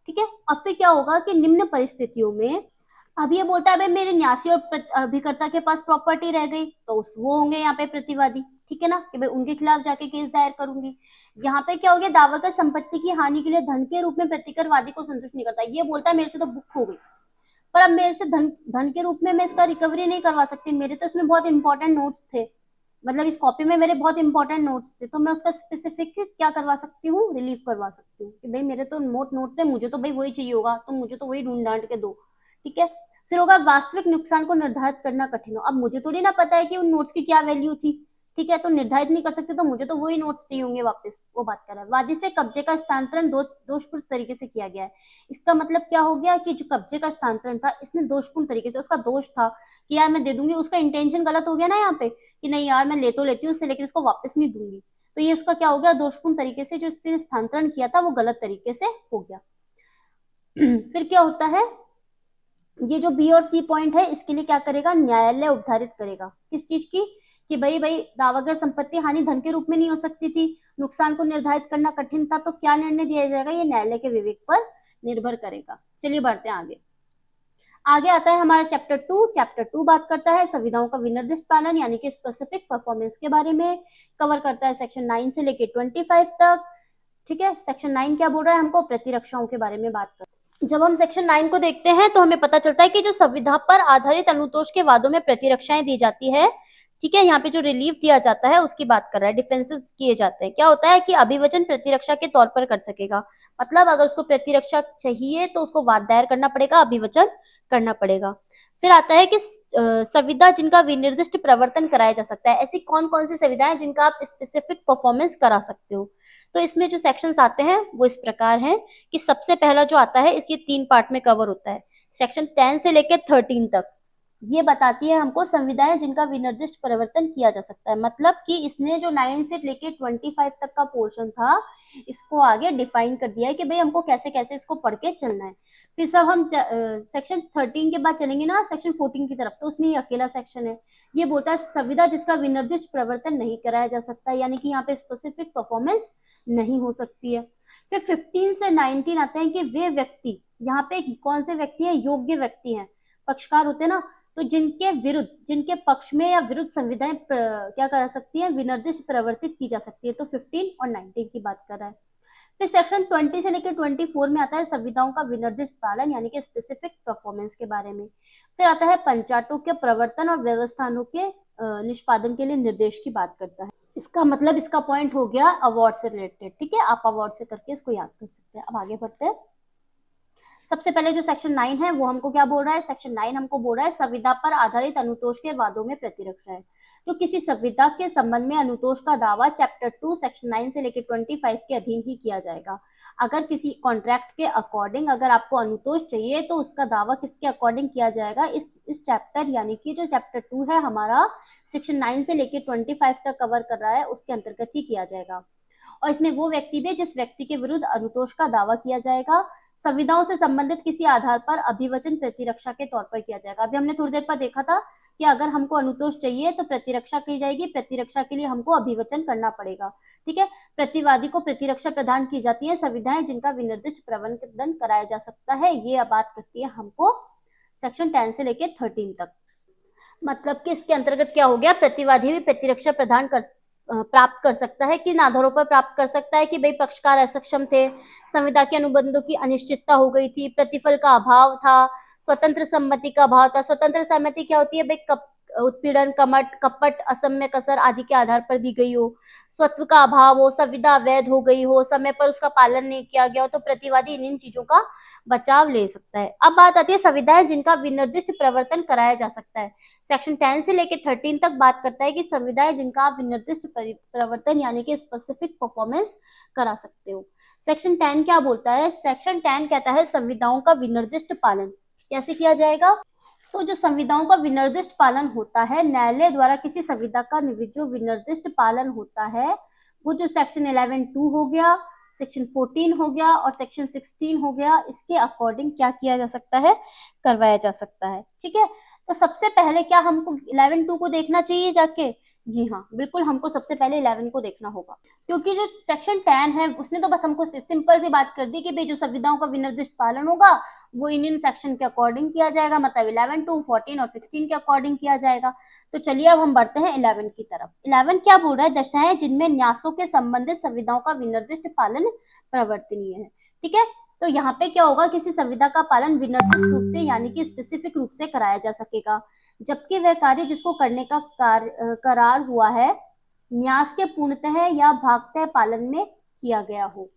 ठीक है। अब फिर क्या होगा कि निम्न परिस्थितियों में, अब ये बोलता है भाई मेरे न्यासी और अभिकर्ता के पास प्रॉपर्टी रह गई, तो उस वो होंगे यहाँ पे प्रतिवादी, ठीक है ना, कि भाई उनके खिलाफ जाके केस दायर करूंगी। यहाँ पे क्या हो गया, दावाकर संपत्ति की हानि के लिए धन के रूप में प्रतिकरवादी को संतुष्ट नहीं करता। ये बोलता है मेरे से तो बुक हो गई, पर अब मेरे से धन धन के रूप में मैं इसका रिकवरी नहीं करवा सकती, मेरे तो इसमें बहुत इंपॉर्टेंट नोट्स थे, मतलब इस कॉपी में मेरे बहुत इंपॉर्टेंट नोट्स थे, तो मैं उसका स्पेसिफिक क्या करवा सकती हूँ, रिलीफ करवा सकती हूँ कि भाई मेरे तो नोट थे, मुझे तो भाई वही चाहिए होगा, तो मुझे तो वही ढूंढ ढांड के दो। ठीक है। फिर होगा वास्तविक नुकसान को निर्धारित करना कठिन हो, अब मुझे थोड़ी ना पता है कि उन नोट्स की क्या वैल्यू थी, ठीक है, तो निर्धारित नहीं कर सकते, तो मुझे तो वही नोट्स चाहिए होंगे वापस, वो बात कर रहा है। वादी से कब्जे का स्थानांतरण दोषपूर्ण तरीके से किया गया है। इसका मतलब क्या हो गया कि जो कब्जे का स्थानांतरण था, इसने दोषपूर्ण तरीके से, उसका दोष था कि यार मैं दे दूंगी, उसका इंटेंशन गलत हो गया ना यहाँ पे कि नहीं यार मैं ले तो लेती हूँ उससे, लेकिन इसको वापस नहीं दूंगी, तो ये उसका क्या हो गया, दोषपूर्ण तरीके से जो इसने स्थानांतरण किया था वो गलत तरीके से हो गया। फिर क्या होता है, ये जो बी और सी पॉइंट है इसके लिए क्या करेगा, न्यायालय उपधारित करेगा, किस चीज की, कि भाई दावागर संपत्ति हानि धन के रूप में नहीं हो सकती थी, नुकसान को निर्धारित करना कठिन था, तो क्या निर्णय दिया जाएगा, ये न्यायालय के विवेक पर निर्भर करेगा। चलिए बढ़ते हैं आगे। आगे आता है हमारा चैप्टर 2 बात करता है संविधाओं का विनिर्दिष्ट पालन यानी कि स्पेसिफिक परफॉर्मेंस के बारे में, कवर करता है सेक्शन 9 से लेके 25 तक। ठीक है, सेक्शन 9 क्या बोल रहा है हमको, प्रतिरक्षाओं के बारे में बात कर। जब हम सेक्शन 9 को देखते हैं तो हमें पता चलता है कि जो संविधा पर आधारित अनुतोष के वादों में प्रतिरक्षाएं दी जाती है, ठीक है, यहाँ पे जो रिलीफ दिया जाता है उसकी बात कर रहा है, डिफेंसेस किए जाते हैं। क्या होता है कि अभिवचन प्रतिरक्षा के तौर पर कर सकेगा, मतलब अगर उसको प्रतिरक्षा चाहिए तो उसको वाद दायर करना पड़ेगा, अभिवचन करना पड़ेगा। फिर आता है कि संविदा जिनका विनिर्दिष्ट प्रवर्तन कराया जा सकता है, ऐसी कौन कौन सी संविधाएं जिनका आप स्पेसिफिक परफॉर्मेंस करा सकते हो। तो इसमें जो सेक्शंस आते हैं वो इस प्रकार हैं कि सबसे पहला जो आता है इसके 3 पार्ट में कवर होता है, सेक्शन 10 से लेकर 13 तक। ये बताती है हमको संविधाएं जिनका विनिर्दिष्ट परिवर्तन किया जा सकता है, मतलब कि इसने जो 9 से लेके 25 तक का पोर्शन था इसको आगे डिफाइन कर दिया है कि भाई हमको कैसे कैसे इसको पढ़ के चलना है। फिर सब हम सेक्शन 13 के बाद चलेंगे ना सेक्शन 14 की तरफ, तो उसमें ये अकेला सेक्शन है, ये बोलता है संविदा जिसका विनिर्दिष्ट परिवर्तन नहीं कराया जा सकता, यानी कि यहाँ पे स्पेसिफिक परफॉर्मेंस नहीं हो सकती है। फिर 15 से 19 आते हैं कि वे व्यक्ति, यहाँ पे कौन से व्यक्ति है, योग्य व्यक्ति हैं, पक्षकार होते हैं ना, तो जिनके विरुद्ध, जिनके पक्ष में या विरुद्ध संविधाएं क्या कर सकती है, विनिर्दिष्ट प्रवर्तित की जा सकती है, तो 15 और 19 की बात कर रहा है। फिर सेक्शन 20 से लेकर 24 में आता है संविधाओं का विनिर्दिष्ट पालन यानी कि स्पेसिफिक परफॉर्मेंस के बारे में। फिर आता है पंचायतों के प्रवर्तन और व्यवस्थानों के निष्पादन के लिए निर्देश की बात करता है। इसका मतलब इसका पॉइंट हो गया अवार्ड से रिलेटेड, ठीक है, आप अवार्ड से करके इसको याद कर सकते हैं। अब आगे बढ़ते हैं। सबसे पहले जो सेक्शन 9 है वो हमको क्या बोल रहा है, सेक्शन 9 हमको बोल रहा है संविदा पर आधारित अनुतोष के वादों में प्रतिरक्षा है। जो किसी संविदा के संबंध में अनुतोष का दावा चैप्टर 2 सेक्शन 9 से लेकर 25 के अधीन ही किया जाएगा। अगर किसी कॉन्ट्रैक्ट के अकॉर्डिंग अगर आपको अनुतोष चाहिए तो उसका दावा किसके अकॉर्डिंग किया जाएगा, इस चैप्टर यानी कि जो चैप्टर 2 है हमारा सेक्शन 9 से लेकर 25 तक कवर कर रहा है उसके अंतर्गत ही किया जाएगा। और इसमें वो व्यक्ति भी जिस व्यक्ति के विरुद्ध अनुतोष का दावा किया जाएगा संविधाओं से संबंधित किसी आधार पर अभिवचन प्रतिरक्षा के तौर पर किया जाएगा। अभी हमने थोड़ी देर पर देखा था कि अगर हमको अनुतोष चाहिए तो प्रतिरक्षा की जाएगी, प्रतिरक्षा के लिए हमको अभिवचन करना पड़ेगा। ठीक है, प्रतिवादी को प्रतिरक्षा प्रदान की जाती है, संविधाएं जिनका विनिर्दिष्ट प्रवर्तन कराया जा सकता है, ये बात करती है हमको सेक्शन 10 से लेकर 13 तक। मतलब कि इसके अंतर्गत क्या हो गया, प्रतिवादी भी प्रतिरक्षा प्रदान प्राप्त कर सकता है, किन आधारों पर प्राप्त कर सकता है कि भाई पक्षकार असक्षम थे, संविदा के अनुबंधों की अनिश्चितता हो गई थी, प्रतिफल का अभाव था, स्वतंत्र सम्मति का अभाव था। स्वतंत्र सम्मति क्या होती है भाई, उत्पीड़न, कपट, असम्य कसर आदि के आधार पर दी गई हो, स्वत्व का अभाव हो, संविदा अवैध हो गई हो, समय पर उसका पालन नहीं किया गया हो, तो प्रतिवादी इन चीजों का बचाव ले सकता है। अब बात आती है संविधाएं जिनका विनिर्दिष्ट प्रवर्तन कराया जा सकता है। सेक्शन 10 से लेकर 13 तक बात करता है कि संविधाएं जिनका आप विनिर्दिष्ट प्रवर्तन यानी कि स्पेसिफिक परफॉर्मेंस करा सकते हो। सेक्शन 10 क्या बोलता है, सेक्शन 10 कहता है संविधाओं का विनिर्दिष्ट पालन कैसे किया जाएगा, तो जो संविदाओं का विनिर्दिष्ट पालन होता है, न्यायालय द्वारा किसी संविदा का जो विनिर्दिष्ट पालन होता है, वो जो सेक्शन 11(2) हो गया, सेक्शन 14 हो गया और सेक्शन 16 हो गया, इसके अकॉर्डिंग क्या किया जा सकता है, करवाया जा सकता है। ठीक है, तो सबसे पहले क्या हमको 11(2) को देखना चाहिए जाके? जी हाँ, बिल्कुल हमको सबसे पहले 11 को देखना होगा, क्योंकि जो सेक्शन 10 है उसने तो बस हमको सिंपल सी बात कर दी कि भाई जो संविदाओं का विनिर्दिष्ट पालन होगा वो इन सेक्शन के अकॉर्डिंग किया जाएगा, मतलब 11(2), 14 और 16 के अकॉर्डिंग किया जाएगा। तो चलिए अब हम बढ़ते हैं 11 की तरफ। 11 क्या बोल रहा है? दशाएं जिनमें न्यासों के संबंधित संविदाओं का विनिर्दिष्ट पालन प्रवर्तनीय है। ठीक है, तो यहाँ पे क्या होगा, किसी संविदा का पालन विनिर्दिष्ट रूप से यानी कि स्पेसिफिक रूप से कराया जा सकेगा, जबकि वह कार्य जिसको करने का करार हुआ है न्यास के पूर्णतः या भागतः पालन में किया गया हो।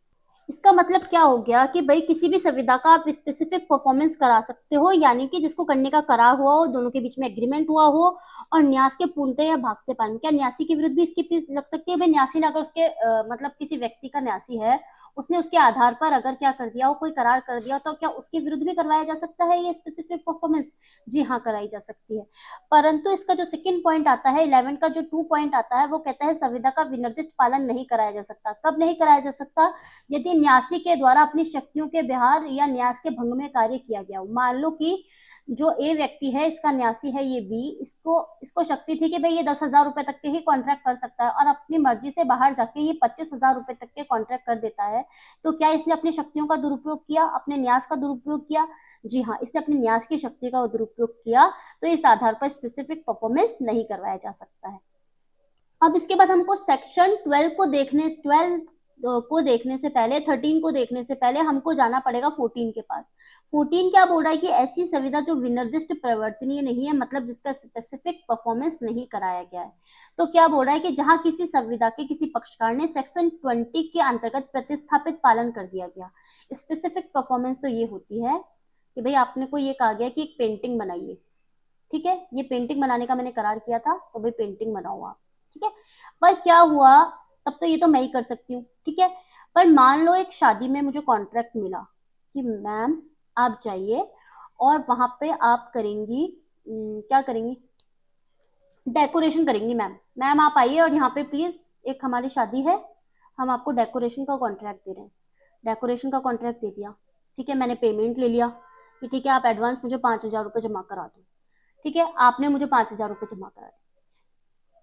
इसका मतलब क्या हो गया कि भाई किसी भी संविदा का आप स्पेसिफिक परफॉर्मेंस करा सकते हो, यानी कि जिसको करने का करार हुआ हो, दोनों के बीच में एग्रीमेंट हुआ हो और न्यास के पूर्णतः या भागते पालन। क्या न्यासी के विरुद्ध भी इसकी फीस लग सकती है? भाई न्यासी ने अगर उसके मतलब किसी व्यक्ति का न्यासी है, उसने उसके आधार पर अगर क्या कर दिया हो, कोई करार कर दिया, तो क्या उसके विरुद्ध भी करवाया जा सकता है ये स्पेसिफिक परफॉर्मेंस? जी हाँ, कराई जा सकती है। परंतु इसका जो सेकंड पॉइंट आता है 11 का, जो 2 पॉइंट आता है, वो कहता है संविदा का विनिर्दिष्ट पालन नहीं कराया जा सकता। कब नहीं कराया जा सकता? यदि न्यासी के द्वारा अपनी शक्तियों के बाहर या न्यास के भंग में कार्य किया गया हो। मान लो कि जो ए व्यक्ति है, इसका न्यासी है ये बी, इसको इसको शक्ति थी कि भाई ये 10,000 रुपए तक के ही कॉन्ट्रैक्ट कर सकता है और अपनी मर्जी से बाहर जाके ये 25,000 रुपए तक के कॉन्ट्रैक्ट कर देता है। तो क्या इसने अपनी शक्तियों का दुरुपयोग किया, अपने न्यास का दुरुपयोग किया? जी हाँ, इसने अपनी न्यास की शक्ति का दुरुपयोग किया, तो इस आधार पर स्पेसिफिक परफॉर्मेंस नहीं करवाया जा सकता है। अब इसके बाद हमको सेक्शन 12 को देखने से पहले, 13 को देखने से पहले हमको जाना पड़ेगा 14 के पास। 14 क्या बोल रहा है कि ऐसी संविदा जो विनिर्दिष्ट प्रवर्तनीय नहीं है, मतलब जिसका स्पेसिफिक परफॉर्मेंस नहीं कराया गया है। तो क्या बोल रहा है कि जहां किसी संविदा के किसी पक्षकार ने सेक्शन 20 के अंतर्गत प्रतिस्थापित पालन कर दिया गया। स्पेसिफिक परफॉर्मेंस तो ये होती है कि भाई आपने को ये कहा गया कि एक पेंटिंग बनाइए, ठीक है, ये पेंटिंग बनाने का मैंने करार किया था, तो भाई पेंटिंग बनाओ आप। ठीक है, पर क्या हुआ, तब तो ये तो मैं ही कर सकती हूँ, ठीक है, पर मान लो एक शादी में मुझे कॉन्ट्रैक्ट मिला कि मैम आप जाइए और वहां पे आप करेंगी क्या करेंगी, डेकोरेशन करेंगी। मैम मैम आप आइए और यहाँ पे प्लीज, एक हमारी शादी है, हम आपको डेकोरेशन का कॉन्ट्रैक्ट दे रहे हैं। डेकोरेशन का कॉन्ट्रैक्ट दे दिया, ठीक है, मैंने पेमेंट ले लिया कि ठीक है आप एडवांस मुझे 5,000 रुपये जमा करा दो। ठीक है, आपने मुझे 5,000 रुपये जमा करा दिए,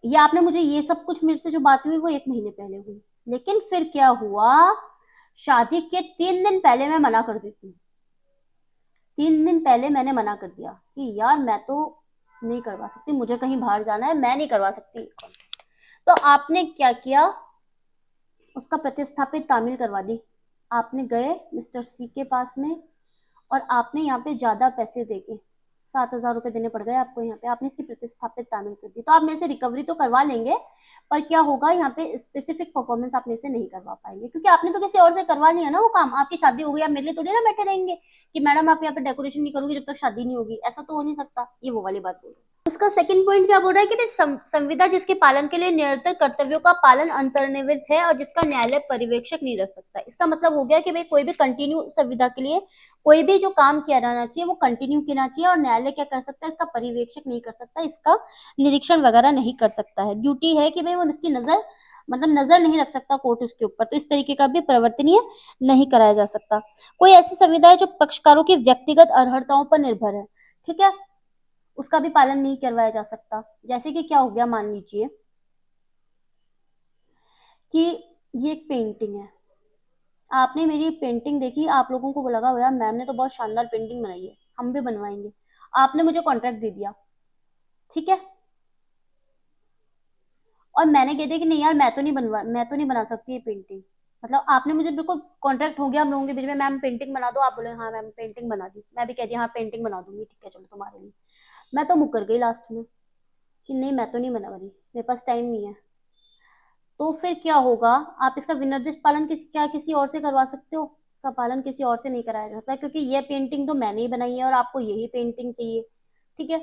ये आपने मुझे ये सब कुछ मेरे से जो बात हुई वो 1 महीने पहले हुई। लेकिन फिर क्या हुआ, शादी के 3 दिन पहले मैं मना कर देती हूँ। 3 दिन पहले मैंने मना कर दिया कि यार मैं तो नहीं करवा सकती, मुझे कहीं बाहर जाना है, मैं नहीं करवा सकती। तो आपने क्या किया, उसका प्रतिस्थापित तामील करवा दी। आपने गए मिस्टर सी के पास में और आपने यहाँ पे ज्यादा पैसे देके 7,000 रुपए देने पड़ गए आपको, यहाँ पे आपने इसकी प्रतिस्थापित तामील कर दी। तो आप मेरे से रिकवरी तो करवा लेंगे, पर क्या होगा यहाँ पे स्पेसिफिक परफॉर्मेंस आप मेरे से नहीं करवा पाएंगे, क्योंकि आपने तो किसी और से करवा लिया ना वो काम। आपकी शादी हो गई, आप मेरे लिए थोड़ी ना बैठे रहेंगे कि मैडम आप यहाँ पे डेकोरेशन नहीं करोगी जब तक शादी नहीं होगी, ऐसा तो हो नहीं सकता। ये वो वाली बात बोल रही हूँ। उसका सेकंड पॉइंट क्या बोल रहा है कि संविदा जिसके पालन के लिए निरंतर कर्तव्यों का पालन अंतर्निहित है और जिसका न्यायालय पर्यवेक्षक नहीं रख सकता। इसका मतलब हो गया कि भाई कोई भी कंटिन्यू संविदा के लिए कोई भी जो काम किया जाना चाहिए वो कंटिन्यू किया चाहिए और न्यायालय क्या कर सकता है, इसका पर्यवेक्षक नहीं कर सकता, इसका निरीक्षण वगैरह नहीं कर सकता है। ड्यूटी है कि भाई वो उसकी नजर, मतलब नजर नहीं रख सकता कोर्ट उसके ऊपर, तो इस तरीके का भी परिवर्तनीय नहीं कराया जा सकता। कोई ऐसी संविदा है जो पक्षकारों की व्यक्तिगत अर्हताओं पर निर्भर है, ठीक है, उसका भी पालन नहीं करवाया जा सकता। जैसे कि क्या हो गया, मान लीजिए कि ये एक पेंटिंग है, आपने मेरी पेंटिंग देखी, आप लोगों को लगा यार मैम ने तो बहुत शानदार पेंटिंग बनाई है, हम भी बनवाएंगे, आपने मुझे कॉन्ट्रैक्ट दे दिया, ठीक है, और मैंने कह दिया कि नहीं यार मैं तो नहीं बना सकती ये पेंटिंग। मतलब आपने मुझे बिल्कुल कॉन्ट्रैक्ट हो गया हम लोगों के बीच में, मैम पेंटिंग बना दो, आप बोले हाँ मैम पेंटिंग बना दी, मैं भी कह दिया हाँ पेंटिंग बना दूंगी, ठीक है चलो तुम्हारे लिए। मैं तो मुकर गई लास्ट में कि नहीं मैं तो नहीं बना रही, मेरे पास टाइम नहीं है। तो फिर क्या होगा, आप इसका विनिर्दिष्ट पालन किसी और से करवा सकते हो, इसका पालन किसी और से नहीं कराया जाता, क्योंकि ये पेंटिंग तो मैंने ही बनाई है और आपको यही पेंटिंग चाहिए, ठीक है।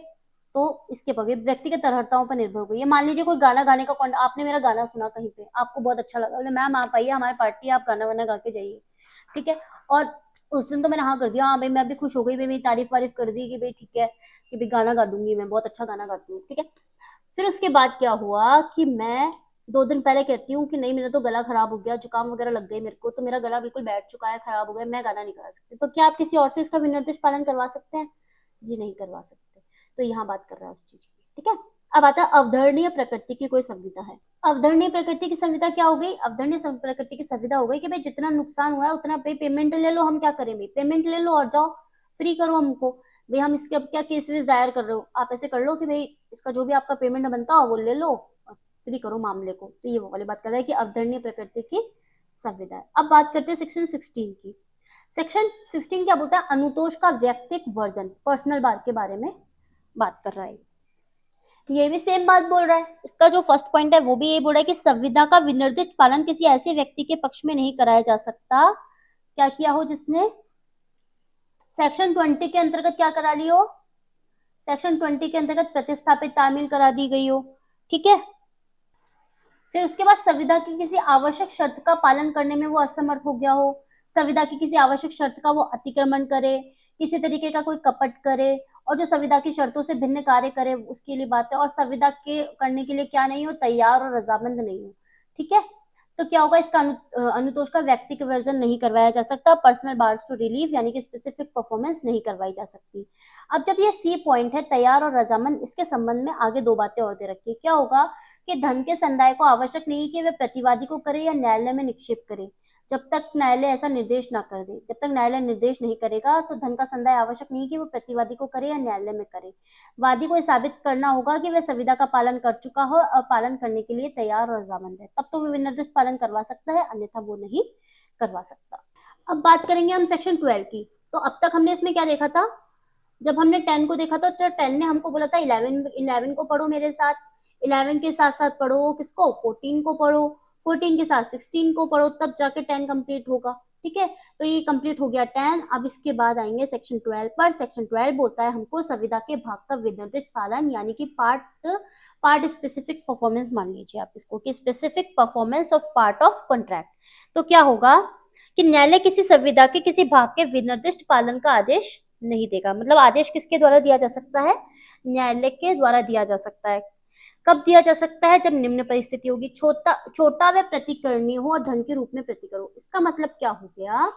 तो इसके बगैर व्यक्तिगत अर्हताओं पर निर्भर हो गई है। मान लीजिए कोई गाना गाने का आपने मेरा गाना सुना कहीं पे, आपको बहुत अच्छा लगा, बोले मैम आप आइए हमारे पार्टी, आप गाना वाना गा के जाइए, ठीक है, और उस दिन तो मैंने हाँ कर दिया, हाँ भाई मैं भी खुश हो गई भाई, मेरी तारीफ वारीफ कर दी कि भाई ठीक है कि भाई गाना गा दूंगी, मैं बहुत अच्छा गाना गाती हूँ, ठीक है। फिर उसके बाद क्या हुआ कि मैं 2 दिन पहले कहती हूँ कि नहीं मेरा तो गला खराब हो गया, जुकाम वगैरह लग गई मेरे को, तो मेरा गला बिल्कुल बैठ चुका है, खराब हो गया, मैं गाना नहीं गा सकती। तो क्या आप किसी और से इसका विनिर्देश पालन करवा सकते हैं? जी नहीं करवा सकते। तो यहाँ बात कर रहा है उस चीज की, ठीक है। अब आता है अवधरणीय प्रकृति की कोई संविदा है। अवधरणीय प्रकृति की संविदा क्या हो गई? अवधरणीय प्रकृति की संविदा हो गई कि भाई जितना नुकसान हुआ है उतना भाई पेमेंट ले लो, हम क्या करें भाई, पेमेंट ले लो और जाओ, फ्री करो हमको भाई, हम इसके अब क्या केस वेस दायर कर रहे हो, आप ऐसे कर लो कि भाई इसका जो भी आपका पेमेंट बनता हो वो ले लो और फ्री करो मामले को। तो ये वो वाली बात कर रहा है कि अवधरणीय प्रकृति की संविदा है। अब बात करते हैं सेक्शन 16 की। सेक्शन 16 क्या बोलता है? अनुतोष का व्यक्तिक वर्जन, पर्सनल बार के बारे में बात कर रहा है। ये भी सेम बात बोल रहा है, इसका जो फर्स्ट पॉइंट है वो भी यही बोल रहा है कि संविदा का विनिर्दिष्ट पालन किसी ऐसे व्यक्ति के पक्ष में नहीं कराया जा सकता, क्या किया हो जिसने सेक्शन 20 के अंतर्गत क्या करा ली हो, सेक्शन 20 के अंतर्गत प्रतिस्थापित तामील करा दी गई हो, ठीक है। फिर उसके बाद संविदा की किसी आवश्यक शर्त का पालन करने में वो असमर्थ हो गया हो, संविदा की किसी आवश्यक शर्त का वो अतिक्रमण करे, किसी तरीके का कोई कपट करे, और जो संविदा की शर्तों से भिन्न कार्य करे उसके लिए बात है, और संविदा के करने के लिए क्या नहीं हो, तैयार और रजामंद नहीं हो, ठीक है। तो क्या होगा, इसका अनुतोष का व्यक्तिगत वर्जन नहीं करवाया जा सकता, पर्सनल बार्स टू रिलीफ यानी कि स्पेसिफिक परफॉर्मेंस नहीं करवाई जा सकती। अब जब ये सी पॉइंट है तैयार और रजामंद, इसके संबंध में आगे 2 बातें और दे रखी है। क्या होगा कि धन के संदाय को आवश्यक नहीं कि वे प्रतिवादी को करे या न्यायालय में निक्षेप करे, जब तक न्यायालय ऐसा निर्देश ना कर दे, जब तक न्यायालय निर्देश नहीं करेगा तो धन का संदाय आवश्यक नहीं कि वो प्रतिवादी को करे या न्यायालय में करे। वादी को यह साबित करना होगा कि वह संविदा का पालन कर चुका हो और पालन करने के लिए तैयार और रजामंद है, तब तो वह विनिर्दिष्ट पालन करवा सकता है, अन्यथा वो नहीं करवा सकता। अब बात करेंगे हम सेक्शन 12 की। तो अब तक हमने इसमें क्या देखा था, जब हमने 10 को देखा था तो 10 ने हमको बोला था 11 को पढ़ो मेरे साथ, 11 के साथ साथ पढ़ो किसको, 14 को पढ़ो, 14 के साथ 16 को पढ़ो, तब जाके 10 कंप्लीट होगा, ठीक है। तो ये कंप्लीट हो गया 10। अब इसके बाद आएंगे सेक्शन 12 पर। सेक्शन 12 बोलता है हमको संविदा के भाग का विनिर्दिष्ट पालन यानी कि पार्ट स्पेसिफिक परफॉर्मेंस, मान लीजिए आप इसको कि specific performance of part of contract. तो क्या होगा कि न्यायालय किसी संविदा के किसी भाग के विनिर्दिष्ट पालन का आदेश नहीं देगा। मतलब आदेश किसके द्वारा दिया जा सकता है? न्यायालय के द्वारा दिया जा सकता है। कब दिया जा सकता है? जब निम्न परिस्थिति होगी, छोटा व प्रतिकरणीय हो और धन के रूप में प्रतिकर हो। इसका मतलब क्या हो गया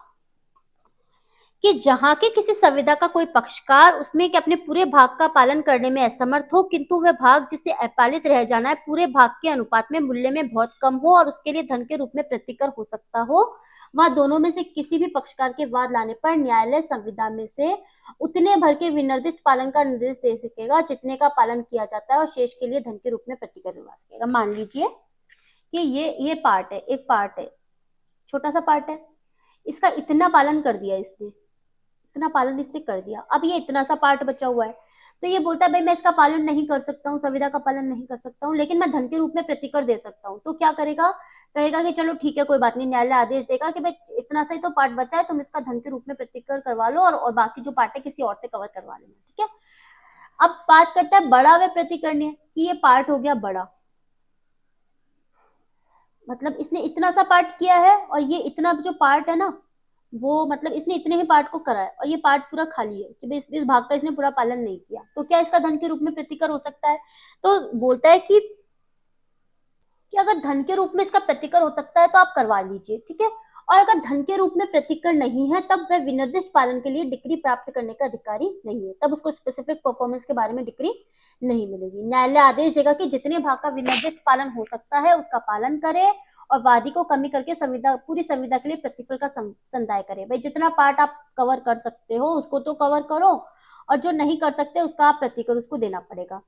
कि जहां के किसी संविदा का कोई पक्षकार उसमें कि अपने पूरे भाग का पालन करने में असमर्थ हो, किंतु वह भाग जिसे अपालित रह जाना है पूरे भाग के अनुपात में मूल्य में बहुत कम हो और उसके लिए धन के रूप में प्रतिकर हो सकता हो, वह दोनों में से किसी भी पक्षकार के वाद लाने पर न्यायालय संविदा में से उतने भर के विनिर्दिष्ट पालन का निर्देश दे सकेगा जितने का पालन किया जाता है और शेष के लिए धन के रूप में प्रतिकर दिलवा सकेगा। मान लीजिए कि ये पार्ट है, एक पार्ट है, छोटा सा पार्ट है, इसका इतना पालन कर दिया इसने, इतना पालन इसने कर दिया, अब ये इतना सा पार्ट बचा हुआ है, तो ये बोलता है भाई मैं इसका पालन नहीं कर सकता हूँ, संविदा का पालन नहीं कर सकता हूँ, लेकिन मैं धन के रूप में प्रतिकर दे सकता हूँ। तो क्या करेगा, कहेगा कि चलो ठीक है कोई बात नहीं, न्यायालय आदेश देगा कि भाई इतना सा ही तो पार्ट बचा है, तुम इसका धन के रूप में प्रतिकर करवा लो और बाकी जो पार्ट है किसी और से कवर करवा लेना, ठीक है। अब बात करता है बड़ा व प्रतिकरणीय कि ये पार्ट हो गया बड़ा, मतलब इसने इतना सा पार्ट किया है और ये इतना जो पार्ट है ना वो मतलब इसने इतने ही पार्ट को करा है और ये पार्ट पूरा खाली है कि भाई इस भाग का इसने पूरा पालन नहीं किया, तो क्या इसका धन के रूप में प्रतिकर हो सकता है? तो बोलता है कि अगर धन के रूप में इसका प्रतिकर हो सकता है तो आप करवा लीजिए, ठीक है। और अगर धन के रूप में प्रतिकर नहीं है तब वह विनिर्दिष्ट पालन के लिए डिग्री प्राप्त करने का अधिकारी नहीं है, तब उसको स्पेसिफिक परफॉर्मेंस के बारे में डिग्री नहीं मिलेगी। न्यायालय आदेश देगा कि जितने भाग का विनिर्दिष्ट पालन हो सकता है उसका पालन करे और वादी को कमी करके संविदा पूरी संविदा के लिए प्रतिफल का संदाय करे। भाई जितना पार्ट आप कवर कर सकते हो उसको तो कवर करो और जो नहीं कर सकते उसका आप प्रतिकर उसको देना पड़ेगा।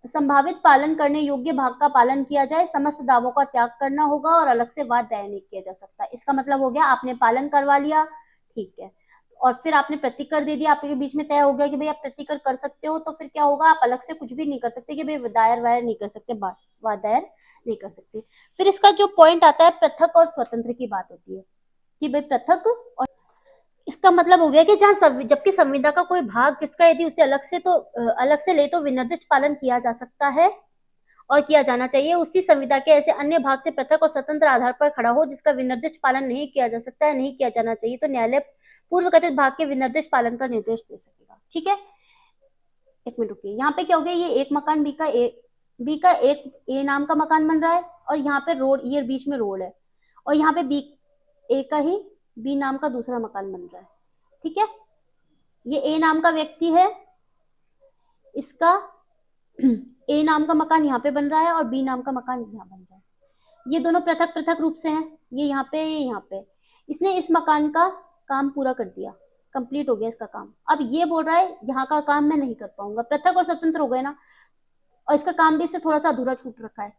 संभावित पालन करने योग्य भाग का पालन किया जाए, समस्त दावों का त्याग करना होगा और अलग से वाद दायर नहीं किया जा सकता। इसका मतलब हो गया आपने पालन करवा लिया, ठीक है, और फिर आपने प्रतिकर दे दिया, आपके बीच में तय हो गया कि भाई आप प्रतिकर कर सकते हो, तो फिर क्या होगा, आप अलग से कुछ भी नहीं कर सकते कि भाई दायर वायर नहीं कर सकते, वाद दायर नहीं कर सकते। फिर इसका जो पॉइंट आता है पृथक और स्वतंत्र की बात होती है कि भाई पृथक और इसका मतलब हो गया कि जहां जबकि संविदा का कोई भाग जिसका यदि उसे अलग से ले तो विनिर्दिष्ट पालन किया जा सकता है और किया जाना चाहिए उसी संविदा के ऐसे अन्य भाग से पृथक और स्वतंत्र आधार पर खड़ा हो जिसका विनिर्दिष्ट पालन नहीं किया जा सकता है, नहीं किया जाना चाहिए, तो न्यायालय पूर्व कथित भाग के विनिर्दिष्ट पालन का निर्देश दे सकेगा। ठीक है, एक मिनट रुकिए, यहाँ पे क्या हो गया, ये एक मकान बी का एक ए नाम का मकान बन रहा है और यहाँ पे रोड, ये बीच में रोड है, और यहाँ पे बी ए का ही बी नाम का दूसरा मकान बन रहा है। ठीक है, ये ए नाम का व्यक्ति है, इसका ए नाम का मकान यहाँ पे बन रहा है और बी नाम का मकान यहाँ बन रहा है। ये दोनों पृथक पृथक रूप से हैं, ये यहाँ पे, ये यहाँ पे। इसने इस मकान का काम पूरा कर दिया, कंप्लीट हो गया इसका काम। अब ये बोल रहा है यहाँ का काम मैं नहीं कर पाऊंगा, पृथक और स्वतंत्र हो गए ना, और इसका काम भी इससे थोड़ा सा अधूरा छूट रखा है।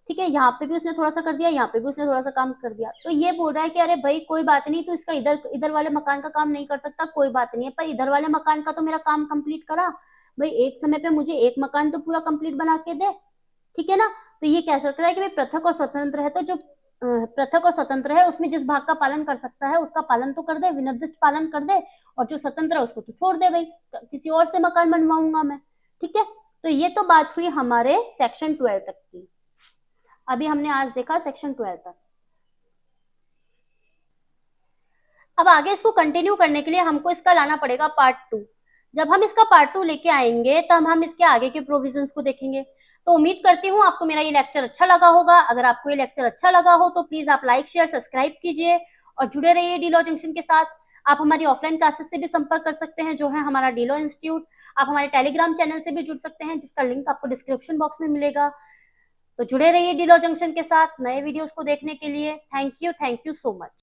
ठीक है, यहाँ पे भी उसने थोड़ा सा कर दिया, यहाँ पे भी उसने थोड़ा सा काम कर दिया, तो ये बोल रहा है कि अरे भाई कोई बात नहीं, तो इसका इधर वाले मकान का काम नहीं कर सकता, कोई बात नहीं है, पर इधर वाले मकान का तो मेरा काम कंप्लीट करा भाई, एक समय पे मुझे एक मकान तो पूरा कंप्लीट बना के दे। ठीक है ना, तो ये कह सकता है कि भाई पृथक और स्वतंत्र है, तो जो पृथक और स्वतंत्र है उसमें जिस भाग का पालन कर सकता है उसका पालन तो कर दे, विनिर्दिष्ट पालन कर दे, और जो स्वतंत्र है उसको तो छोड़ दे भाई, किसी और से मकान बनवाऊंगा मैं। ठीक है, तो ये तो बात हुई हमारे सेक्शन 12 तक की। अभी हमने आज देखा सेक्शन 12 तक। अब आगे इसको कंटिन्यू करने के लिए हमको इसका लाना पड़ेगा पार्ट 2। जब हम इसका पार्ट 2 लेके आएंगे तब हम इसके आगे के प्रोविजंस को देखेंगे। तो उम्मीद करती हूँ आपको मेरा ये लेक्चर अच्छा लगा होगा। अगर आपको ये लेक्चर अच्छा लगा हो तो प्लीज आप लाइक शेयर सब्सक्राइब कीजिए और जुड़े रहिए डीलॉ जंक्शन के साथ। आप हमारी ऑफलाइन क्लासेस से भी संपर्क कर सकते हैं जो है हमारा डीलॉ इंस्टीट्यूट। आप हमारे टेलीग्राम चैनल से भी जुड़ सकते हैं जिसका लिंक आपको डिस्क्रिप्शन बॉक्स में मिलेगा। तो जुड़े रहिए डीलॉ जंक्शन के साथ नए वीडियोस को देखने के लिए। Thank you so much.